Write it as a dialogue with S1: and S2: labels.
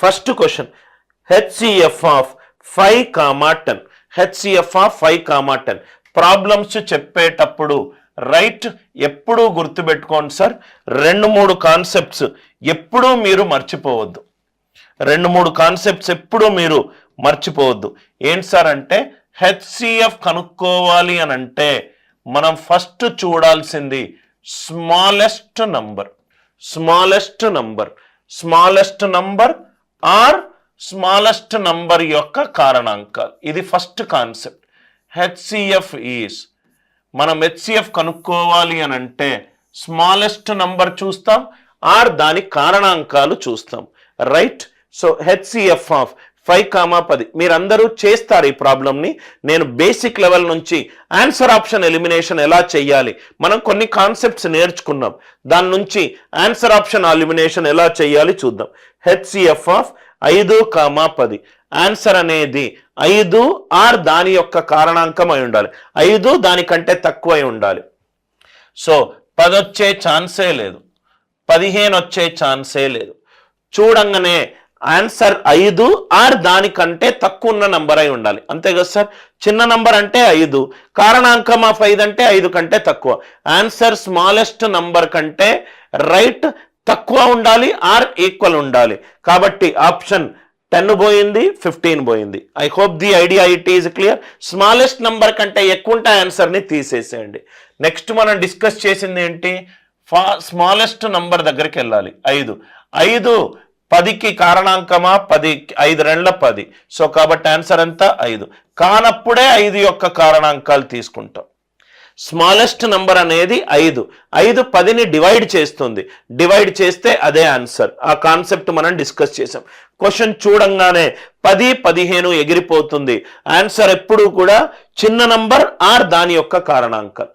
S1: First question HCF of 5, 10. HCF of 5, 10 problems చెప్పేటప్పుడు right ఎప్పుడూ గుర్తుపెట్టుకోండి సార్, 2-3 కాన్సెప్ట్స్ ఎప్పుడూ మీరు మర్చిపోవద్దు. 2-3 కాన్సెప్ట్స్ ఎప్పుడూ మీరు మర్చిపోవద్దు. ఏంటి సార్ అంటే హెచ్సిఎఫ్ కనుక్కోవాలి అని అంటే మనం ఫస్ట్ చూడాల్సింది smallest number. Smallest number or smallest number యొక్క కారణాంకాలు. ఇది ఫస్ట్ కాన్సెప్ట్. హెచ్సిఎఫ్ ఈస్, మనం హెచ్సిఎఫ్ కనుక్కోవాలి అని అంటే స్మాలెస్ట్ నంబర్ చూస్తాం ఆర్ దాని కారణాంకాలు చూస్తాం. రైట్. సో హెచ్సిఎఫ్ ఆఫ్ 5, 10 మీరందరూ చేస్తారు ఈ ప్రాబ్లంని. నేను బేసిక్ లెవెల్ నుంచి ఆన్సర్ ఆప్షన్ ఎలిమినేషన్ ఎలా చేయాలి, మనం కొన్ని కాన్సెప్ట్స్ నేర్చుకున్నాం, దాని నుంచి ఆన్సర్ ఆప్షన్ ఎలిమినేషన్ ఎలా చేయాలి చూద్దాం. హెచ్సిఎఫ్ ఆఫ్ 5, 10 ఆన్సర్ అనేది 5 ఆర్ దాని యొక్క కారణాంకం అయి ఉండాలి. 5 దానికంటే తక్కువ అయి ఉండాలి. సో 10 వచ్చే ఛాన్సే లేదు, 15 వచ్చే ఛాన్సే లేదు. చూడంగానే ఆన్సర్ 5 ఆర్ దానికంటే తక్కువ ఉన్న నంబర్ అయి ఉండాలి. అంతే కదా సార్. చిన్న నంబర్ అంటే 5, కారణాంకం ఆఫ్ 5 అంటే 5 కంటే తక్కువ. ఆన్సర్ స్మాలెస్ట్ నంబర్ కంటే రైట్ తక్కువ ఉండాలి ఆర్ ఈక్వల్ ఉండాలి. కాబట్టి ఆప్షన్ 10 పోయింది, 15 పోయింది. I hope the idea it is clear. Smallest number కంటే ఎక్కువ ఉంటే ఆన్సర్ని తీసేసేయండి. నెక్స్ట్ మనం డిస్కస్ చేసింది ఏంటి, స్మాలెస్ట్ నంబర్ దగ్గరికి వెళ్ళాలి. 5 10కి కారణాంకమా 10, 5 2 10. సో కాబట్టి ఆన్సర్ అంతా 5. కానప్పుడే 5 యొక్క కారణాంకాలు తీసుకుంటాం. స్మాలెస్ట్ నంబర్ అనేది 5. 5 10ని డివైడ్ చేస్తుంది, డివైడ్ చేస్తే అదే ఆన్సర్. ఆ కాన్సెప్ట్ మనం డిస్కస్ చేసాం. క్వశ్చన్ చూడంగానే 10, 15 ఎగిరిపోతుంది. ఆన్సర్ ఎప్పుడూ కూడా చిన్న నంబర్ ఆర్ దాని యొక్క కారణాంకాలు.